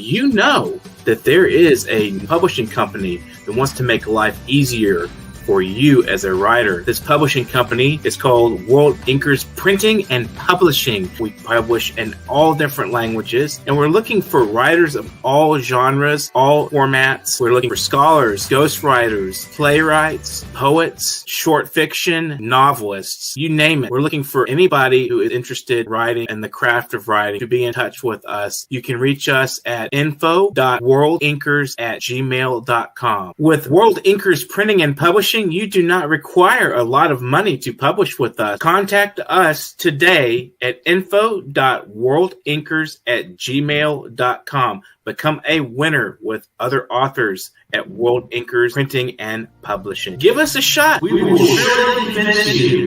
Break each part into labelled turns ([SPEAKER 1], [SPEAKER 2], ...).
[SPEAKER 1] you know that there is a publishing company that wants to make life easier for you as a writer. This publishing company is called World Inkers Printing and Publishing. We publish in all different languages, and we're looking for writers of all genres, all formats. We're looking for scholars, ghostwriters, playwrights, poets, short fiction, novelists, you name it. We're looking for anybody who is interested in writing and the craft of writing to be in touch with us. You can reach us at info.worldinkers@gmail.com. With World Inkers Printing and Publishing, you do not require a lot of money to publish with us. Contact us today at info.worldinkers@gmail.com. Become a winner with other authors at World Inkers Printing and Publishing. Give us a shot. We will surely finish you.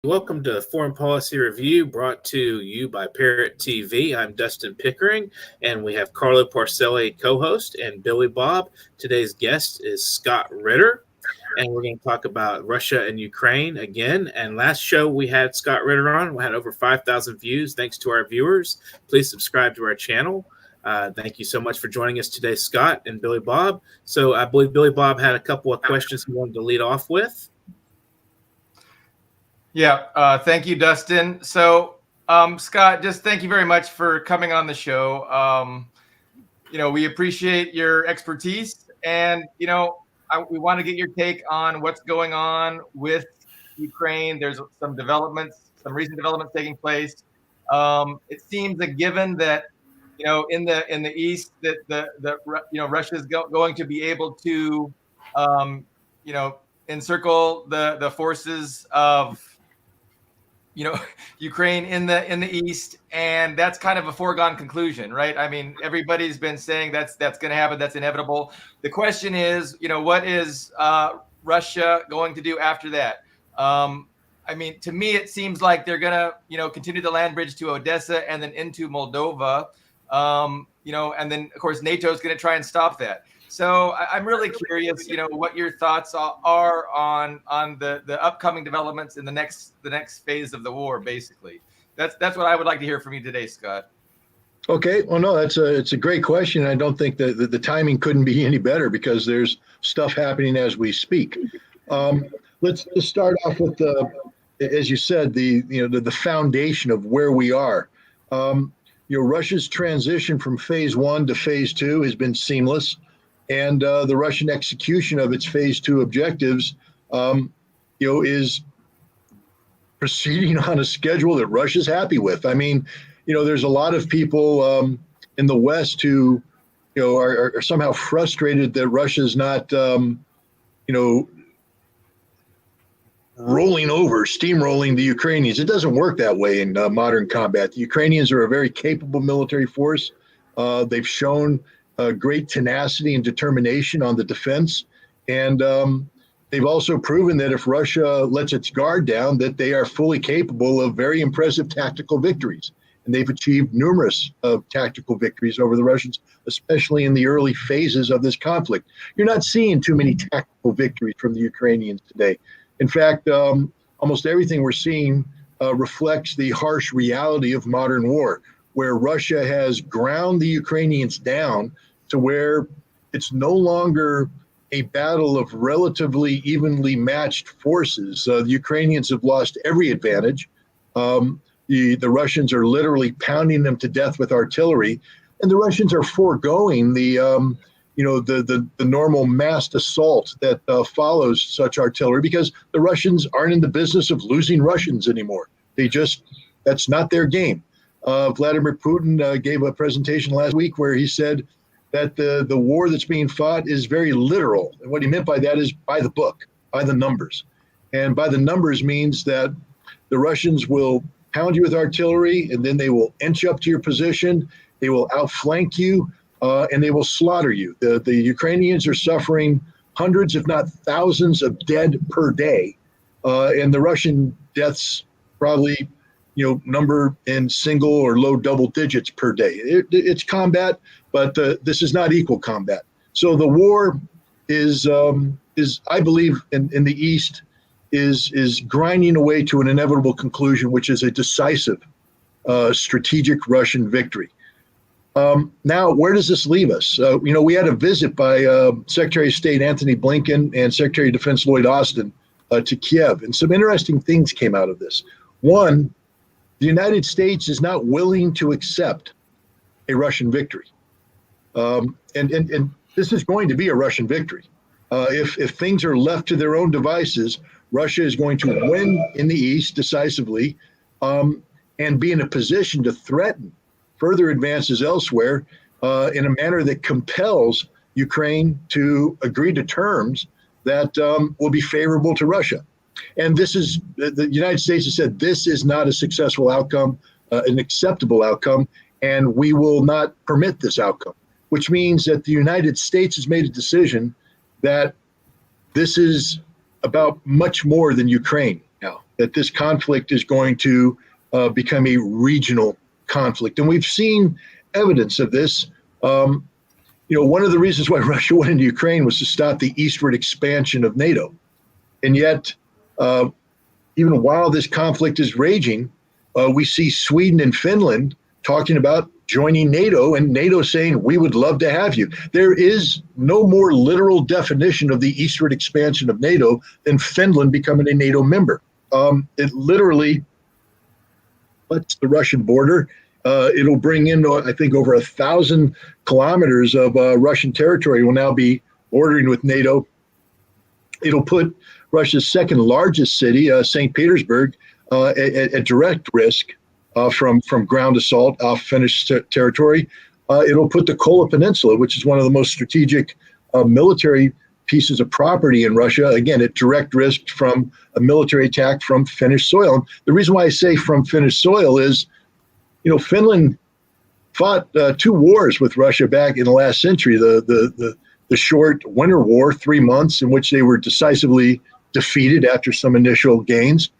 [SPEAKER 1] Welcome to Foreign Policy Review, brought to you by Parrot TV. I'm Dustin Pickering, and we have Carlo Parcelli, co-host, and Billy Bob. Today's guest is Scott Ritter, and we're going to talk about Russia and Ukraine again. And last show we had Scott Ritter on. We had over 5,000 views. Thanks to our viewers. Please subscribe to our channel. Thank you so much for joining us today, Scott and Billy Bob. So I believe Billy Bob had a couple of questions he wanted to lead off with.
[SPEAKER 2] Yeah, thank you, Dustin. So, Scott, just thank you very much for coming on the show. We appreciate your expertise, and we want to get your take on what's going on with Ukraine. There's some recent developments taking place. It seems a given that in the east that Russia is going to be able to encircle the forces of Ukraine in the east, and that's kind of a foregone conclusion, right? I mean, everybody's been saying that's going to happen. That's inevitable. The question is, what is Russia going to do after that? I mean, to me, it seems like they're going to, continue the land bridge to Odessa and then into Moldova, and then of course NATO is going to try and stop that. So I'm really curious, what your thoughts are on the upcoming developments in the next phase of the war. Basically, that's what I would like to hear from you today, Scott.
[SPEAKER 3] Okay, well, no, it's a great question. I don't think that the timing couldn't be any better because there's stuff happening as we speak. Let's start off with as you said, the foundation of where we are. Russia's transition from phase 1 to phase 2 has been seamless. And the Russian execution of its phase 2 objectives, is proceeding on a schedule that Russia's happy with. I mean, there's a lot of people in the West who, are somehow frustrated that Russia's not, steamrolling the Ukrainians. It doesn't work that way in modern combat. The Ukrainians are a very capable military force. They've shown great tenacity and determination on the defense. And they've also proven that if Russia lets its guard down, that they are fully capable of very impressive tactical victories. And they've achieved numerous tactical victories over the Russians, especially in the early phases of this conflict. You're not seeing too many tactical victories from the Ukrainians today. In fact, almost everything we're seeing reflects the harsh reality of modern war, where Russia has ground the Ukrainians down to where it's no longer a battle of relatively evenly matched forces. The Ukrainians have lost every advantage. The Russians are literally pounding them to death with artillery, and the Russians are foregoing the normal massed assault that follows such artillery because the Russians aren't in the business of losing Russians anymore. That's not their game. Vladimir Putin gave a presentation last week where he said that the war that's being fought is very literal. And what he meant by that is by the book, by the numbers. And by the numbers means that the Russians will pound you with artillery, and then they will inch up to your position, they will outflank you, and they will slaughter you. The Ukrainians are suffering hundreds, if not thousands, of dead per day. And the Russian deaths probably number in single or low double digits per day. It's combat, but this is not equal combat. So the war is I believe, in the East, is grinding away to an inevitable conclusion, which is a decisive strategic Russian victory. Now, where does this leave us? We had a visit by Secretary of State Antony Blinken and Secretary of Defense Lloyd Austin to Kiev, and some interesting things came out of this. One, the United States is not willing to accept a Russian victory. And this is going to be a Russian victory. If things are left to their own devices, Russia is going to win in the East decisively and be in a position to threaten further advances elsewhere in a manner that compels Ukraine to agree to terms that will be favorable to Russia. And this is, the United States has said, this is not a successful outcome, an acceptable outcome, and we will not permit this outcome, which means that the United States has made a decision that this is about much more than Ukraine now, that this conflict is going to become a regional conflict. And we've seen evidence of this. One of the reasons why Russia went into Ukraine was to stop the eastward expansion of NATO. And yet, even while this conflict is raging, we see Sweden and Finland talking about joining NATO, and NATO saying, we would love to have you. There is no more literal definition of the eastward expansion of NATO than Finland becoming a NATO member. It literally butts the Russian border. It'll bring in, I think, over 1,000 kilometers of Russian territory will now be bordering with NATO. It'll put Russia's second largest city, St. Petersburg, at direct risk from ground assault off Finnish territory. It'll put the Kola Peninsula, which is one of the most strategic military pieces of property in Russia, again, at direct risk from a military attack from Finnish soil. And the reason why I say from Finnish soil is, Finland fought 2 wars with Russia back in the last century, the short Winter War, 3 months, in which they were decisively defeated after some initial gains.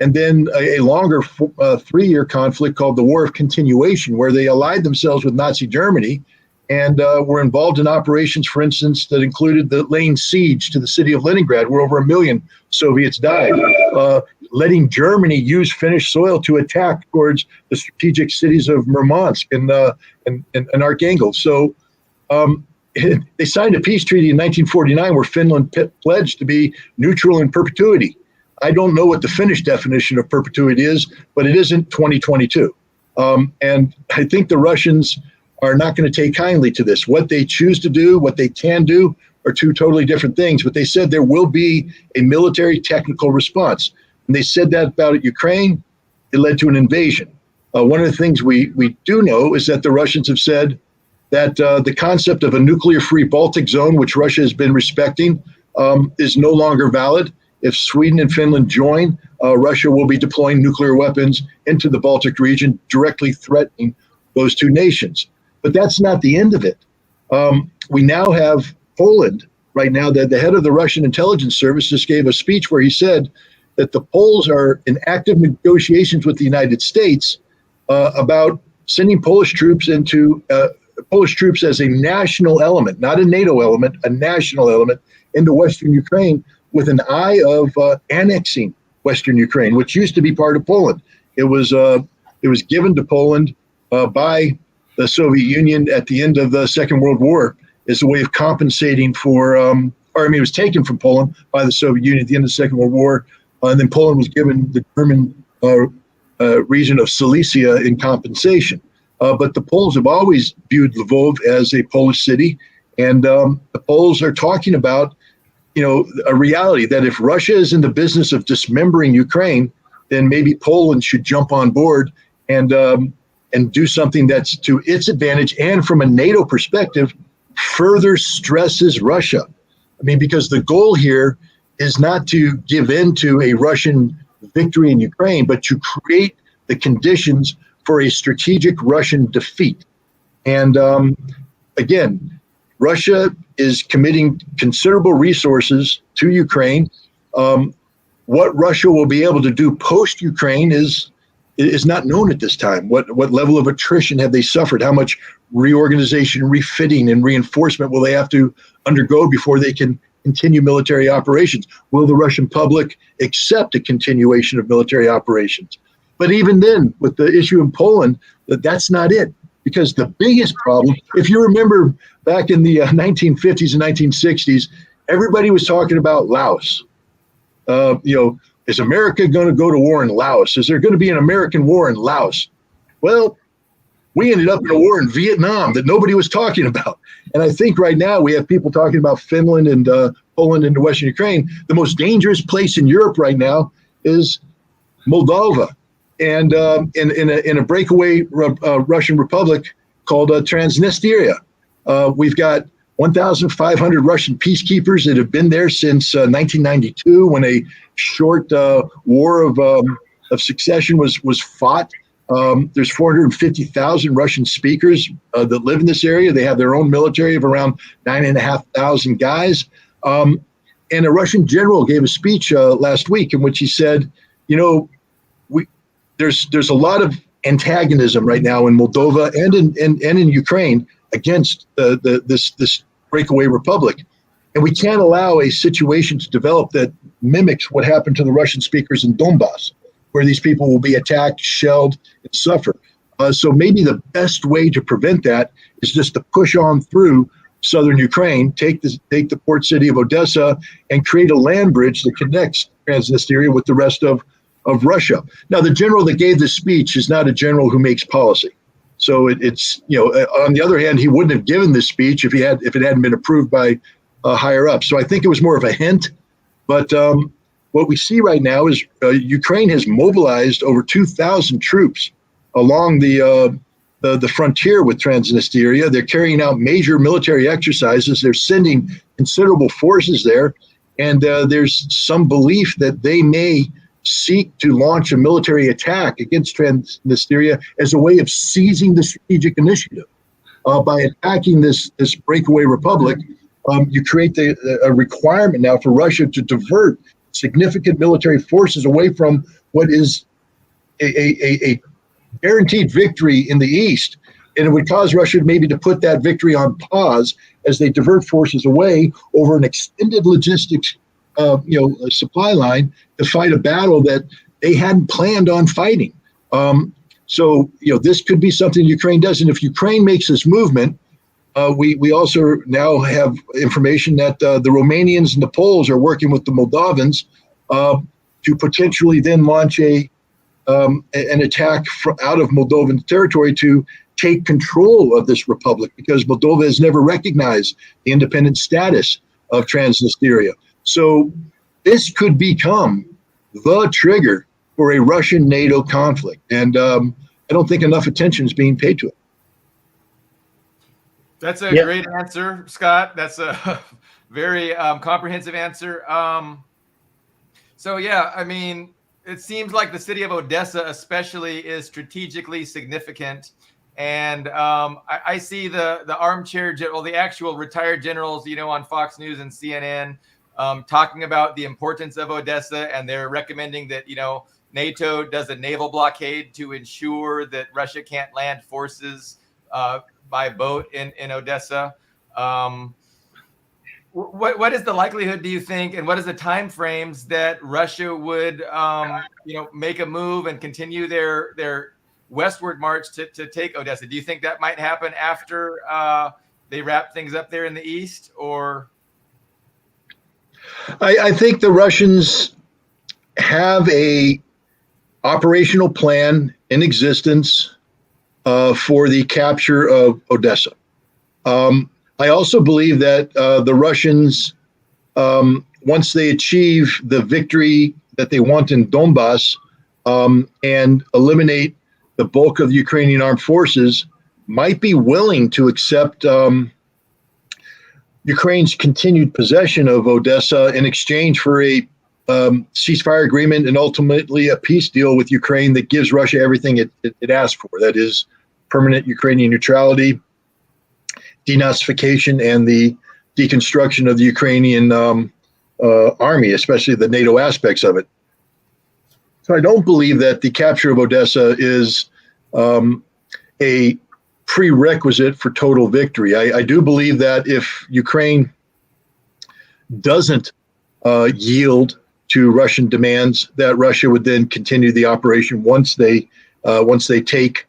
[SPEAKER 3] And then a longer 3-year conflict called the War of Continuation, where they allied themselves with Nazi Germany and were involved in operations, for instance, that included the laying siege to the city of Leningrad, where over 1 million Soviets died, letting Germany use Finnish soil to attack towards the strategic cities of Murmansk and Archangel. So they signed a peace treaty in 1949 where Finland pledged to be neutral in perpetuity. I don't know what the Finnish definition of perpetuity is, but it isn't 2022. And I think the Russians are not going to take kindly to this. What they choose to do, what they can do, are 2 totally different things. But they said there will be a military technical response. And they said that about Ukraine. It led to an invasion. One of the things we do know is that the Russians have said that the concept of a nuclear-free Baltic zone, which Russia has been respecting, is no longer valid. If Sweden and Finland join, Russia will be deploying nuclear weapons into the Baltic region, directly threatening those 2 nations. But that's not the end of it. We now have Poland right now. The head of the Russian intelligence service just gave a speech where he said that the Poles are in active negotiations with the United States about sending Polish troops as a national element, not a NATO element, a national element into Western Ukraine, with an eye of annexing Western Ukraine, which used to be part of Poland. It was given to Poland by the Soviet Union at the end of the Second World War as a way of compensating for, it was taken from Poland by the Soviet Union at the end of the Second World War, and then Poland was given the German region of Silesia in compensation. But the Poles have always viewed Lvov as a Polish city, and the Poles are talking about a reality that if Russia is in the business of dismembering Ukraine, then maybe Poland should jump on board and do something that's to its advantage, and from a NATO perspective, further stresses Russia. I mean, because the goal here is not to give in to a Russian victory in Ukraine, but to create the conditions for a strategic Russian defeat. And again, Russia is committing considerable resources to Ukraine. What Russia will be able to do post-Ukraine is not known at this time. What level of attrition have they suffered? How much reorganization, refitting, and reinforcement will they have to undergo before they can continue military operations? Will the Russian public accept a continuation of military operations? But even then, with the issue in Poland, that's not it. Because the biggest problem, if you remember back in the 1950s and 1960s, everybody was talking about Laos. Is America going to go to war in Laos? Is there going to be an American war in Laos? Well, we ended up in a war in Vietnam that nobody was talking about. And I think right now we have people talking about Finland and Poland and Western Ukraine. The most dangerous place in Europe right now is Moldova. And in a breakaway Russian republic called Transnistria. We've got 1,500 Russian peacekeepers that have been there since 1992, when a short war of succession was fought. There's 450,000 Russian speakers that live in this area. They have their own military of around 9,500 guys. And a Russian general gave a speech last week in which he said, there's a lot of antagonism right now in Moldova and in Ukraine against this breakaway republic. And we can't allow a situation to develop that mimics what happened to the Russian speakers in Donbass, where these people will be attacked, shelled, and suffer. So maybe the best way to prevent that is just to push on through southern Ukraine, take the port city of Odessa, and create a land bridge that connects Transnistria with the rest of Russia. Now, the general that gave this speech is not a general who makes policy. So it's on the other hand, he wouldn't have given this speech if it hadn't been approved by higher up. So I think it was more of a hint. But what we see right now is Ukraine has mobilized over 2,000 troops along the frontier with Transnistria. They're carrying out major military exercises. They're sending considerable forces there. And there's some belief that they may seek to launch a military attack against Transnistria as a way of seizing the strategic initiative. By attacking this breakaway republic, you create a requirement now for Russia to divert significant military forces away from what is a guaranteed victory in the east. And it would cause Russia maybe to put that victory on pause as they divert forces away over an extended logistics supply line to fight a battle that they hadn't planned on fighting. So this could be something Ukraine does. And if Ukraine makes this movement, we also now have information that the Romanians and the Poles are working with the Moldovans to potentially then launch an attack out of Moldovan territory to take control of this republic, because Moldova has never recognized the independent status of Transnistria. So this could become the trigger for a Russian-NATO conflict. And I don't think enough attention is being paid to it.
[SPEAKER 2] That's a great answer, Scott. That's a very comprehensive answer. So, yeah, I mean, it seems like the city of Odessa especially is strategically significant. And I see the armchair, the actual retired generals, on Fox News and CNN talking about the importance of Odessa, and they're recommending that, NATO does a naval blockade to ensure that Russia can't land forces by boat in Odessa. What is the likelihood, do you think, and what is the time frames that Russia would, make a move and continue their westward march to take Odessa? Do you think that might happen after they wrap things up there in the east, or?
[SPEAKER 3] I think the Russians have a operational plan in existence for the capture of Odessa. I also believe that the Russians, once they achieve the victory that they want in Donbass and eliminate the bulk of the Ukrainian armed forces, might be willing to accept Ukraine's continued possession of Odessa in exchange for a ceasefire agreement and ultimately a peace deal with Ukraine that gives Russia everything it asked for. That is permanent Ukrainian neutrality, denazification, and the deconstruction of the Ukrainian army, especially the NATO aspects of it. So I don't believe that the capture of Odessa is a prerequisite for total victory. I do believe that if Ukraine doesn't yield to Russian demands, that Russia would then continue the operation once they take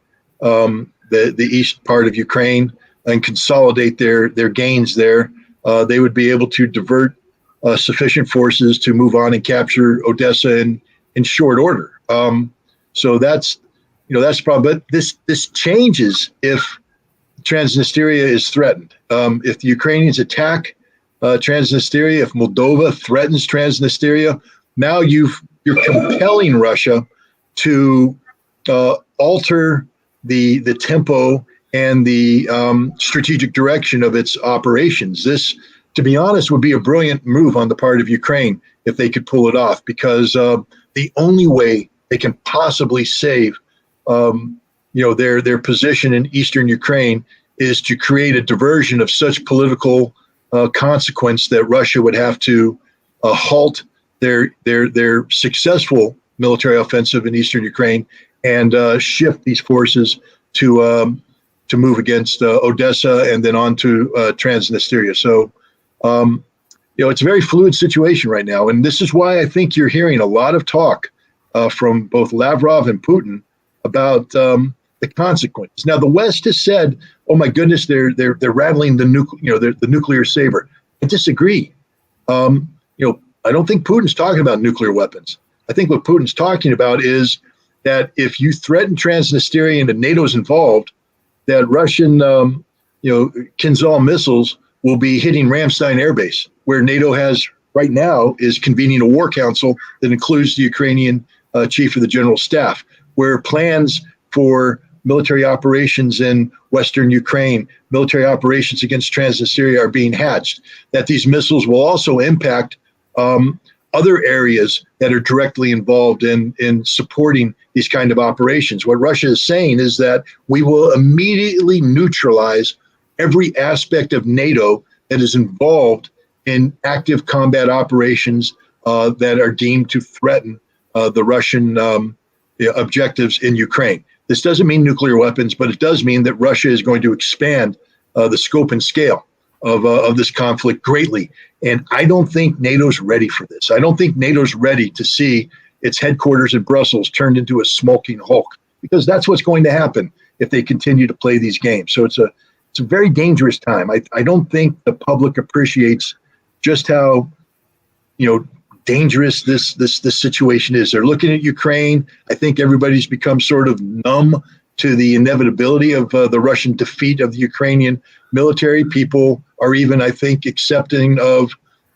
[SPEAKER 3] the east part of Ukraine and consolidate their gains there. They would be able to divert sufficient forces to move on and capture Odessa in short order. So that's the problem. But this changes if Transnistria is threatened. If the Ukrainians attack Transnistria, if Moldova threatens Transnistria, now you're compelling Russia to alter the tempo and the strategic direction of its operations. This, to be honest, would be a brilliant move on the part of Ukraine if they could pull it off, because the only way they can possibly save their position in eastern Ukraine is to create a diversion of such political consequence that Russia would have to halt their successful military offensive in eastern Ukraine and shift these forces to move against Odessa and then on to Transnistria. So, it's a very fluid situation right now. And this is why I think you're hearing a lot of talk from both Lavrov and Putin about the consequences. Now, the West has said, "Oh my goodness, they're rattling the nuclear saber." I disagree. I don't think Putin's talking about nuclear weapons. I think what Putin's talking about is that if you threaten Transnistria and NATO's involved, that Russian, Kinzhal missiles will be hitting Ramstein Air Base, where NATO has right now is convening a war council that includes the Ukrainian chief of the general staff, where plans for military operations in Western Ukraine, military operations against Transnistria are being hatched, that these missiles will also impact other areas that are directly involved in supporting these kind of operations. What Russia is saying is that we will immediately neutralize every aspect of NATO that is involved in active combat operations that are deemed to threaten the Russian objectives in Ukraine. This doesn't mean nuclear weapons, but it does mean that Russia is going to expand the scope and scale of this conflict greatly. And I don't think NATO's ready for this. I don't think NATO's ready to see its headquarters in Brussels turned into a smoking hulk, because that's what's going to happen if they continue to play these games. So it's a very dangerous time. I don't think the public appreciates just how dangerous this situation is. They're looking at Ukraine. I think everybody's become sort of numb to the inevitability of the Russian defeat of the Ukrainian military. People are even, I think, accepting of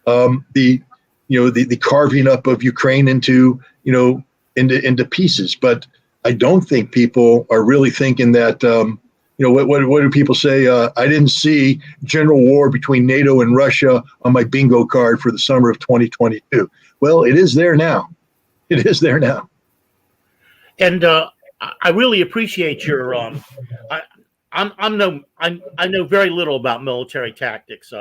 [SPEAKER 3] the carving up of Ukraine into pieces. But I don't think people are really thinking that. What do people say? I didn't see general war between NATO and Russia on my bingo card for the summer of 2022. Well, it is there now. It is there now.
[SPEAKER 4] And I really appreciate your. I know very little about military tactics,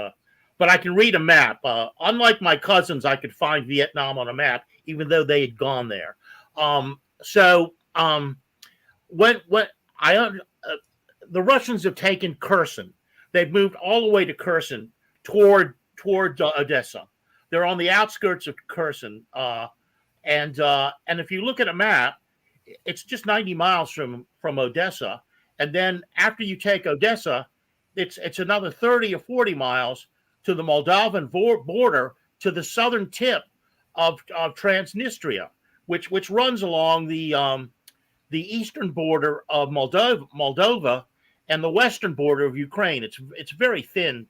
[SPEAKER 4] but I can read a map. Unlike my cousins, I could find Vietnam on a map, even though they had gone there. The Russians have taken Kherson. They've moved all the way to Kherson toward Odessa. They're on the outskirts of Kherson, and if you look at a map, it's just 90 miles from Odessa. And then after you take Odessa, it's another 30 or 40 miles to the Moldovan border, to the southern tip of Transnistria, which runs along the eastern border of Moldova and the western border of Ukraine. It's a very thin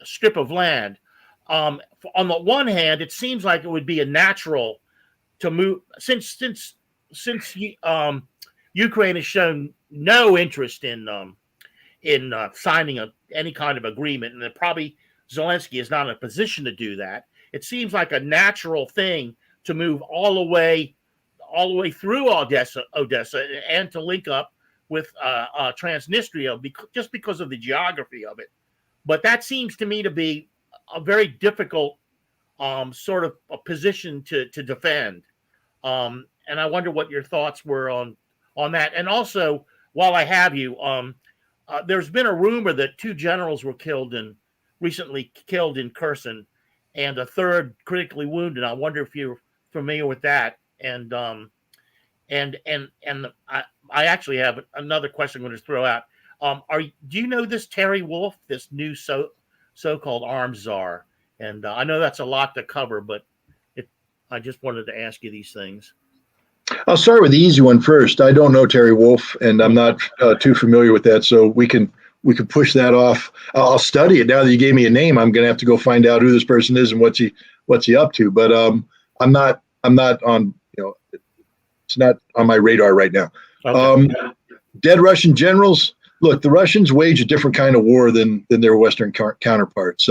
[SPEAKER 4] strip of land. On the one hand, it seems like it would be a natural to move, since Ukraine has shown no interest in signing any kind of agreement, and that probably Zelensky is not in a position to do that. It seems like a natural thing to move all the way through Odessa, and to link up with Transnistria, just because of the geography of it. But that seems to me to be a very difficult sort of a position to defend. And I wonder what your thoughts were on that. And also, while I have you, there's been a rumor that two generals were recently killed in Kherson, and a third critically wounded. I wonder if you're familiar with that. And I actually have another question I'm going to throw out. Do you know this Terry Wolf, this new so-called arms czar? And I know that's a lot to cover, but I just wanted to ask you these things.
[SPEAKER 3] I'll start with the easy one first. I don't know Terry Wolf, and I'm not too familiar with that, so we can push that off. I'll study it now that you gave me a name. I'm going to have to go find out who this person is and what's he up to. But I'm not on, it's not on my radar right now. Okay. Dead Russian generals. Look, the Russians wage a different kind of war than their Western counterparts.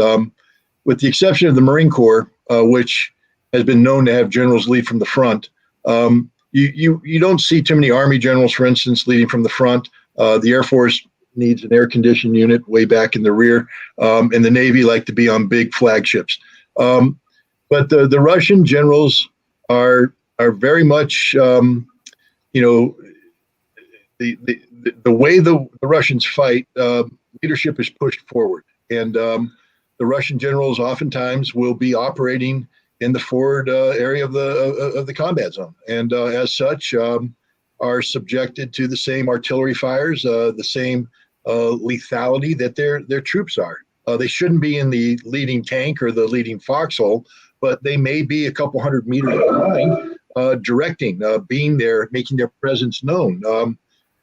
[SPEAKER 3] With the exception of the Marine Corps, which has been known to have generals lead from the front. You don't see too many Army generals, for instance, leading from the front. The Air Force needs an air conditioned unit way back in the rear, and the Navy like to be on big flagships. But the Russian generals are very much, the way the Russians fight, leadership is pushed forward, and the Russian generals oftentimes will be operating in the forward area of the combat zone, and as such are subjected to the same artillery fires, the same lethality that their troops are. They shouldn't be in the leading tank or the leading foxhole, but they may be a couple hundred meters behind, directing, being there, making their presence known.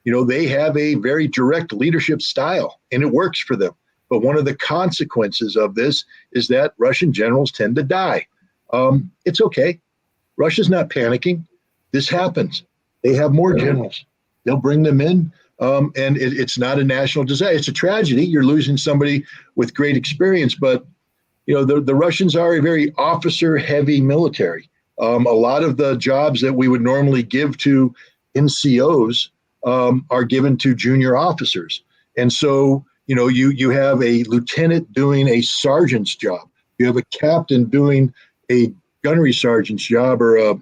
[SPEAKER 3] They have a very direct leadership style, and it works for them. But one of the consequences of this is that Russian generals tend to die. It's okay. Russia's not panicking. This happens. They have more generals. They'll bring them in, and it's not a national disaster. It's a tragedy. You're losing somebody with great experience, but the Russians are a very officer-heavy military. A lot of the jobs that we would normally give to NCOs are given to junior officers, and so you have a lieutenant doing a sergeant's job. You have a captain doing a gunnery sergeant's job, or a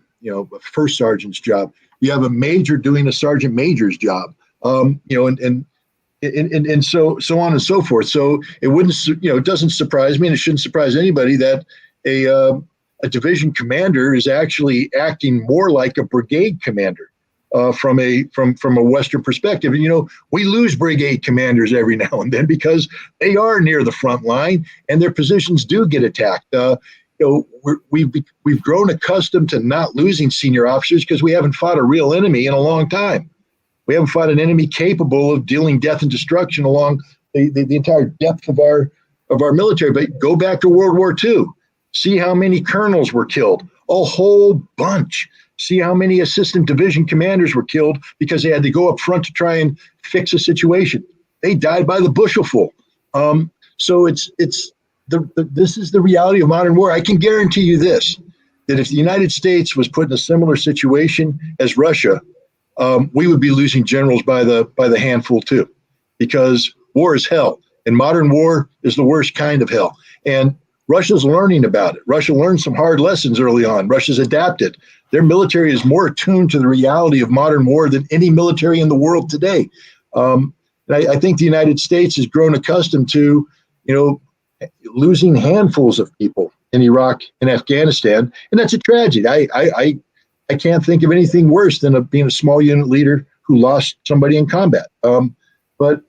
[SPEAKER 3] first sergeant's job. You have a major doing a sergeant major's job, and so on and so forth. So it wouldn't, it doesn't surprise me, and it shouldn't surprise anybody that a division commander is actually acting more like a brigade commander from a Western perspective. And we lose brigade commanders every now and then because they are near the front line and their positions do get attacked. We've grown accustomed to not losing senior officers because we haven't fought a real enemy in a long time. We haven't fought an enemy capable of dealing death and destruction along the entire depth of our military. But go back to World War II. See how many colonels were killed. A whole bunch. See how many assistant division commanders were killed because they had to go up front to try and fix a situation. They died by the bushelful. So this is the reality of modern war. I can guarantee you this, that if the United States was put in a similar situation as Russia, we would be losing generals by the handful too, because war is hell, and modern war is the worst kind of hell. And Russia's learning about it. Russia learned some hard lessons early on. Russia's adapted. Their military is more attuned to the reality of modern war than any military in the world today. And I think the United States has grown accustomed to, losing handfuls of people in Iraq and Afghanistan, and that's a tragedy. I can't think of anything worse than being a small unit leader who lost somebody in combat. But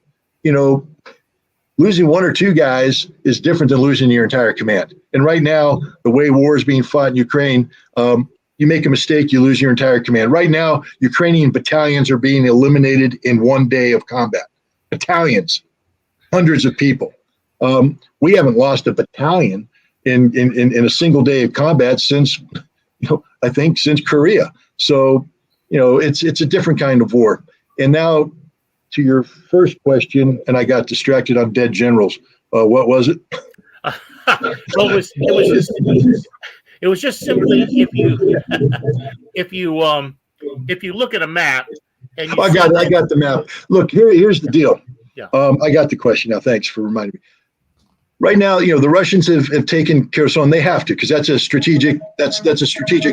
[SPEAKER 3] losing one or two guys is different than losing your entire command. And right now, the way war is being fought in Ukraine, you make a mistake, you lose your entire command. Right now, Ukrainian battalions are being eliminated in one day of combat. Battalions, hundreds of people. We haven't lost a battalion in a single day of combat since, I think since Korea. So, it's a different kind of war. And now to your first question, and I got distracted on dead generals. What was it?
[SPEAKER 4] Well, it was just simply if you look at a map and
[SPEAKER 3] I got the map. Look, here's the deal.
[SPEAKER 4] Yeah.
[SPEAKER 3] I got the question now. Thanks for reminding me. Right now, the Russians have taken Kherson. They have to, because that's a strategic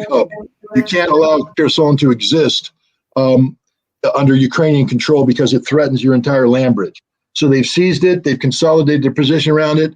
[SPEAKER 3] hub. You can't allow Kherson to exist under Ukrainian control because it threatens your entire land bridge. So they've seized it. They've consolidated their position around it.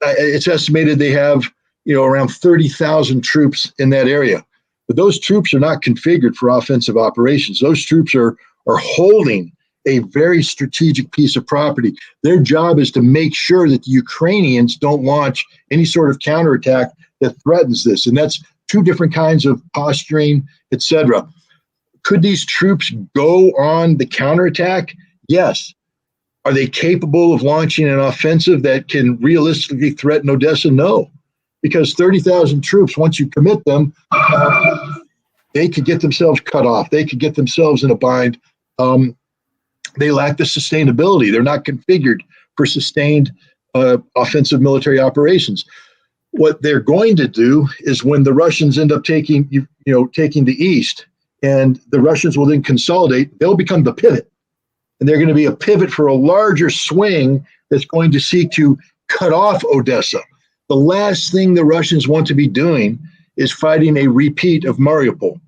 [SPEAKER 3] It's estimated they have around 30,000 troops in that area. But those troops are not configured for offensive operations. Those troops are holding a very strategic piece of property. Their job is to make sure that the Ukrainians don't launch any sort of counterattack that threatens this. And that's two different kinds of posturing, etc. Could these troops go on the counterattack? Yes. Are they capable of launching an offensive that can realistically threaten Odessa? No. Because 30,000 troops, once you commit them, they could get themselves cut off. They could get themselves in a bind. They lack the sustainability. They're not configured for sustained offensive military operations. What they're going to do is when the Russians end up taking the east, and the Russians will then consolidate, they'll become the pivot. And they're going to be a pivot for a larger swing that's going to seek to cut off Odessa. The last thing the Russians want to be doing is fighting a repeat of Mariupol.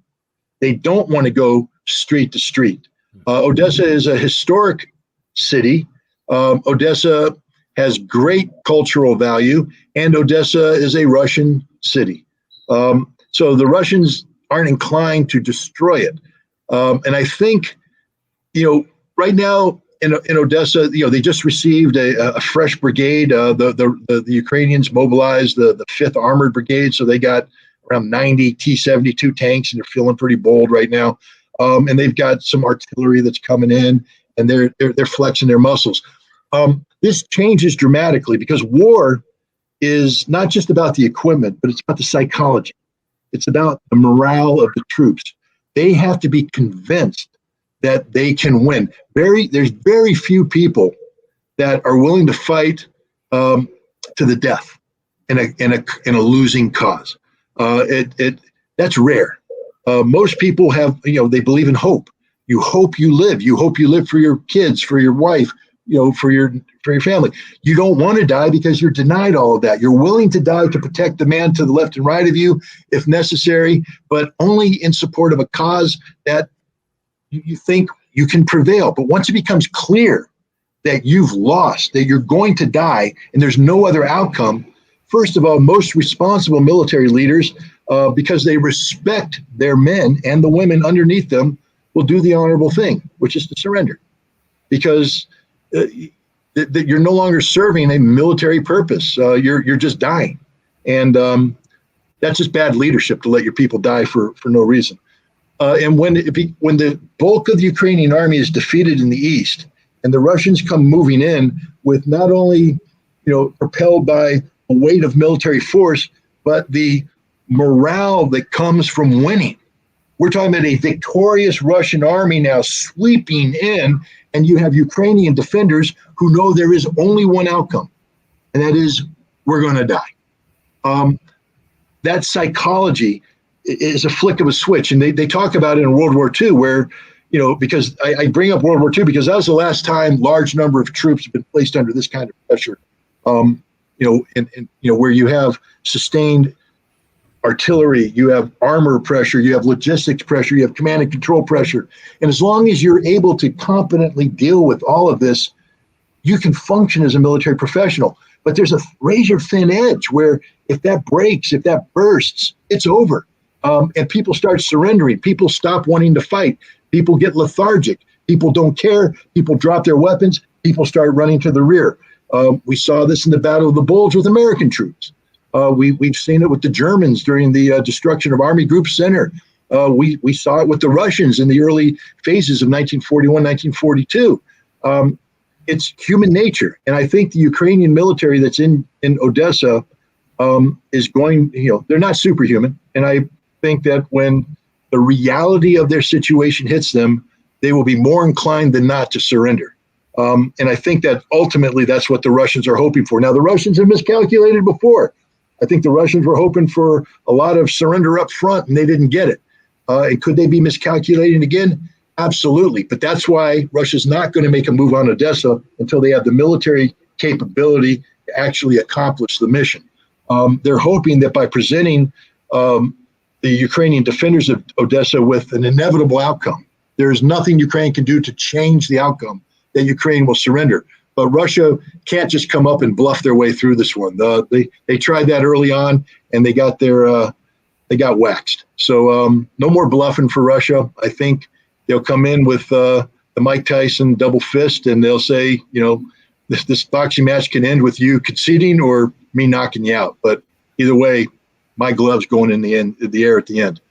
[SPEAKER 3] They don't want to go street to street. Odessa is a historic city. Odessa has great cultural value, and Odessa is a Russian city. So the Russians aren't inclined to destroy it. And I think, right now in Odessa, they just received a fresh brigade. The Ukrainians mobilized the 5th Armored Brigade, so they got around 90 T-72 tanks, and they're feeling pretty bold right now. And they've got some artillery that's coming in, and they're flexing their muscles. This changes dramatically because war is not just about the equipment, but it's about the psychology. It's about the morale of the troops. They have to be convinced that they can win. There's very few people that are willing to fight to the death in a losing cause. That's rare. Most people have, they believe in hope. You hope you live. You hope you live for your kids, for your wife, for your family. You don't want to die because you're denied all of that. You're willing to die to protect the man to the left and right of you if necessary, but only in support of a cause that you think you can prevail. But once it becomes clear that you've lost, that you're going to die, and there's no other outcome, first of all, most responsible military leaders, because they respect their men and the women underneath them, will do the honorable thing, which is to surrender. Because you're no longer serving a military purpose. You're just dying. And that's just bad leadership to let your people die for no reason. And when the bulk of the Ukrainian army is defeated in the east, and the Russians come moving in with not only, propelled by a weight of military force, but the morale that comes from winning. We're talking about a victorious Russian army now sweeping in, and you have Ukrainian defenders who know there is only one outcome, and that is we're going to die. That psychology is a flick of a switch. And they talk about it in World War II where, because I bring up World War II because that was the last time large number of troops have been placed under this kind of pressure, where you have sustained artillery, you have armor pressure, you have logistics pressure, you have command and control pressure. And as long as you're able to competently deal with all of this, you can function as a military professional. But there's a razor thin edge where if that breaks, if that bursts, it's over. And people start surrendering. People stop wanting to fight. People get lethargic. People don't care. People drop their weapons. People start running to the rear. We saw this in the Battle of the Bulge with American troops. We've seen it with the Germans during the destruction of Army Group Center. We saw it with the Russians in the early phases of 1941, 1942. It's human nature. And I think the Ukrainian military that's in Odessa is going, they're not superhuman. And I think that when the reality of their situation hits them, they will be more inclined than not to surrender. And I think that ultimately that's what the Russians are hoping for. Now, the Russians have miscalculated before. I think the Russians were hoping for a lot of surrender up front, and they didn't get it. And could they be miscalculating again? Absolutely. But that's why Russia's not going to make a move on Odessa until they have the military capability to actually accomplish the mission. They're hoping that by presenting the Ukrainian defenders of Odessa with an inevitable outcome, there is nothing Ukraine can do to change the outcome, that Ukraine will surrender. But Russia can't just come up and bluff their way through this one. They tried that early on, and they got waxed. So no more bluffing for Russia. I think they'll come in with the Mike Tyson double fist, and they'll say, this boxing match can end with you conceding or me knocking you out. But either way, my glove's going in the air at the end.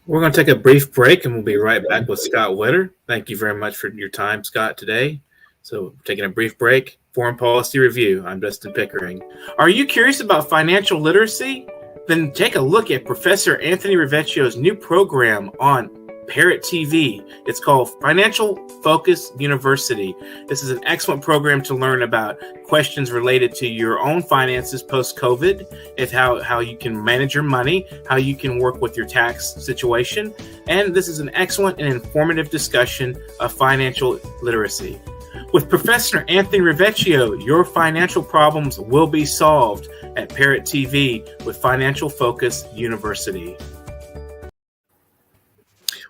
[SPEAKER 1] We're going to take a brief break, and we'll be right back with Scott Witter. Thank you very much for your time, Scott, today. So taking a brief break, Foreign Policy Review. I'm Dustin Pickering. Are you curious about financial literacy? Then take a look at Professor Anthony Rivecchio's new program on Parrot TV. It's called Financial Focus University. This is an excellent program to learn about questions related to your own finances post-COVID, and how you can manage your money, how you can work with your tax situation. And this is an excellent and informative discussion of financial literacy. With Professor Anthony Rivecchio, your financial problems will be solved at Parrot TV with Financial Focus University.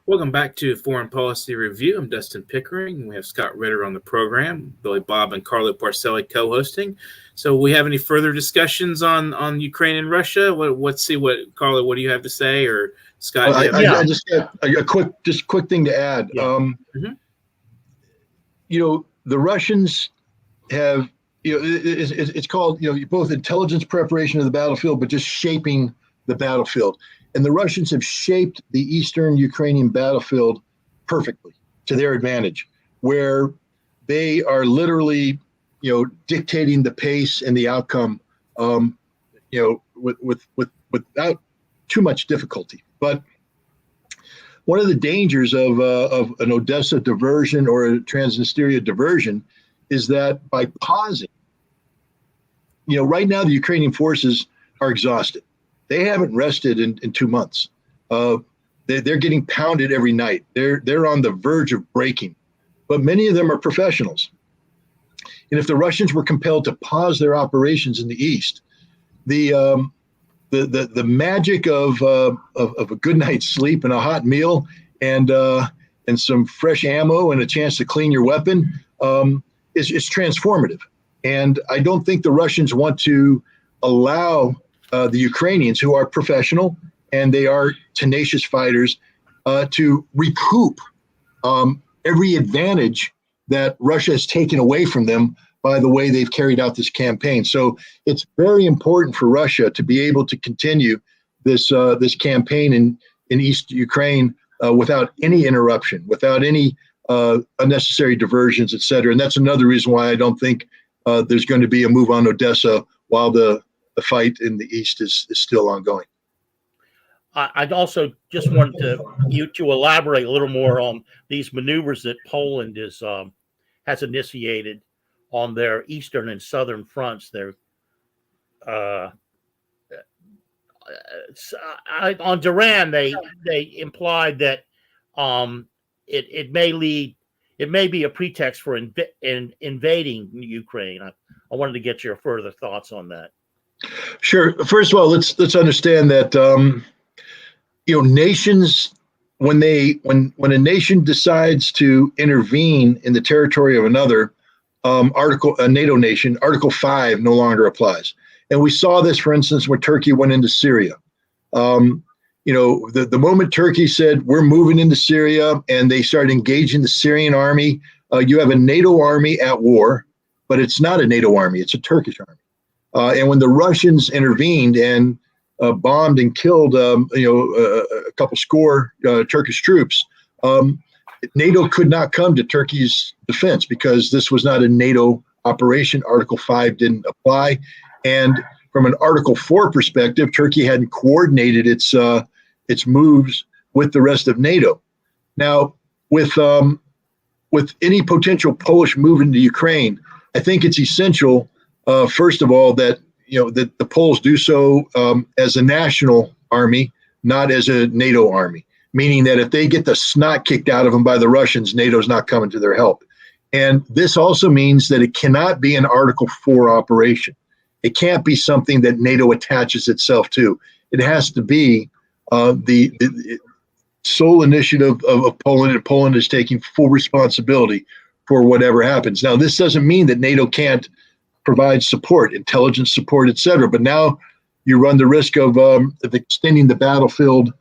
[SPEAKER 1] Welcome back to Foreign Policy Review. I'm Dustin Pickering. We have Scott Ritter on the program, Billy Bob and Carlo Parcelli co-hosting. So we have any further discussions on Ukraine and Russia? Let's see Carlo, what do you have to say? Or Scott?
[SPEAKER 3] I just got a quick thing to add.
[SPEAKER 1] Yeah.
[SPEAKER 3] The Russians have, it's called, both intelligence preparation of the battlefield, but just shaping the battlefield. And the Russians have shaped the eastern Ukrainian battlefield perfectly to their advantage, where they are literally, dictating the pace and the outcome, without too much difficulty. But one of the dangers of an Odessa diversion or a Transnistria diversion is that by pausing, right now the Ukrainian forces are exhausted. They haven't rested in 2 months. They're getting pounded every night. They're on the verge of breaking, but many of them are professionals. And if the Russians were compelled to pause their operations in the east, the magic of a good night's sleep and a hot meal and some fresh ammo and a chance to clean your weapon is transformative. And I don't think the Russians want to allow the Ukrainians, who are professional and they are tenacious fighters, to recoup every advantage that Russia has taken away from them by the way they've carried out this campaign. So it's very important for Russia to be able to continue this campaign in East Ukraine without any interruption, without any unnecessary diversions, et cetera. And that's another reason why I don't think there's going to be a move on Odessa while the fight in the east is still ongoing.
[SPEAKER 4] I'd also just wanted you to elaborate a little more on these maneuvers that Poland has initiated on their eastern and southern fronts. They're on Duran. They implied that it may be a pretext for invading Ukraine. I wanted to get your further thoughts on that.
[SPEAKER 3] Sure. First of all, let's understand that nations, when a nation decides to intervene in the territory of another, a NATO nation, Article 5 no longer applies. And we saw this, for instance, when Turkey went into Syria. The moment Turkey said, we're moving into Syria, and they started engaging the Syrian army, you have a NATO army at war, but it's not a NATO army, it's a Turkish army. And when the Russians intervened and bombed and killed, a couple score Turkish troops, NATO could not come to Turkey's defense because this was not a NATO operation. Article 5 didn't apply. And from an Article 4 perspective, Turkey hadn't coordinated its moves with the rest of NATO. Now, with any potential Polish move into Ukraine, I think it's essential, first of all, that that the Poles do so as a national army, not as a NATO army. Meaning that if they get the snot kicked out of them by the Russians, NATO's not coming to their help. And this also means that it cannot be an Article 4 operation. It can't be something that NATO attaches itself to. It has to be the sole initiative of Poland, and Poland is taking full responsibility for whatever happens. Now, this doesn't mean that NATO can't provide support, intelligence support, et cetera. But now you run the risk of extending the battlefield,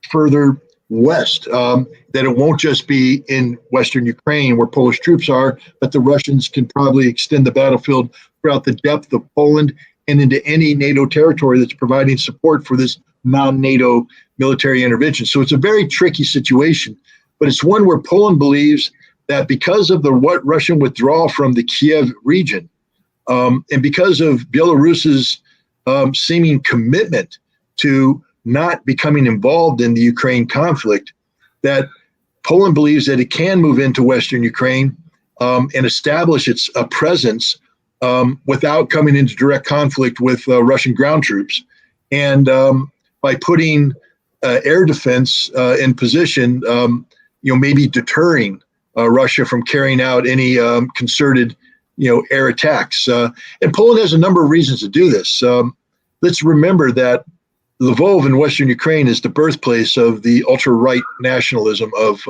[SPEAKER 3] further west, that it won't just be in Western Ukraine where Polish troops are, but the Russians can probably extend the battlefield throughout the depth of Poland and into any NATO territory that's providing support for this non-NATO military intervention. So it's a very tricky situation, but it's one where Poland believes that because of the Russian withdrawal from the Kiev region, and because of Belarus's seeming commitment to not becoming involved in the Ukraine conflict, that Poland believes that it can move into Western Ukraine and establish its presence without coming into direct conflict with Russian ground troops. And by putting air defense in position, maybe deterring Russia from carrying out any concerted, air attacks. And Poland has a number of reasons to do this. Let's remember that Lvov in Western Ukraine is the birthplace of the ultra-right nationalism of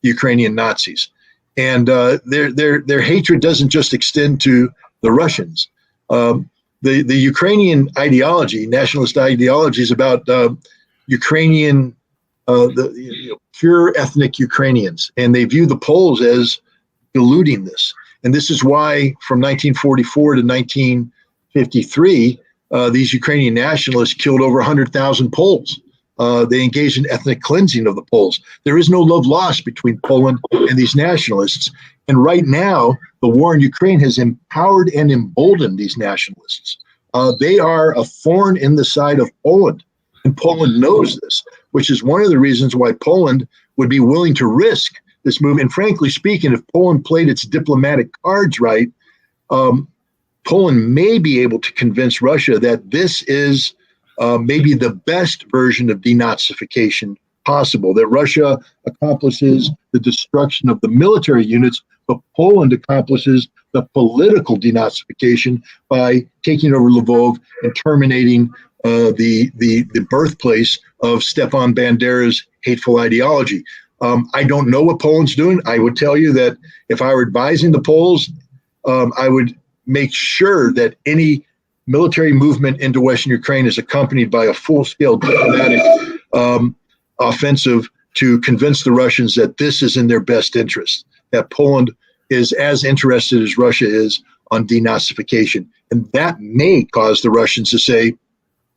[SPEAKER 3] Ukrainian Nazis. And their hatred doesn't just extend to the Russians. The Ukrainian ideology, nationalist ideology, is about Ukrainian, pure ethnic Ukrainians. And they view the Poles as diluting this. And this is why from 1944 to 1953, these Ukrainian nationalists killed over 100,000 Poles. They engaged in ethnic cleansing of the Poles. There is no love lost between Poland and these nationalists. And right now, the war in Ukraine has empowered and emboldened these nationalists. They are a thorn in the side of Poland, and Poland knows this, which is one of the reasons why Poland would be willing to risk this move. And frankly speaking, if Poland played its diplomatic cards right, Poland may be able to convince Russia that this is maybe the best version of denazification possible, that Russia accomplishes the destruction of the military units, but Poland accomplishes the political denazification by taking over Lvov and terminating the birthplace of Stepan Bandera's hateful ideology. I don't know what Poland's doing. I would tell you that if I were advising the Poles, I would make sure that any military movement into Western Ukraine is accompanied by a full-scale diplomatic offensive to convince the Russians that this is in their best interest, that Poland is as interested as Russia is on denazification. And that may cause the Russians to say,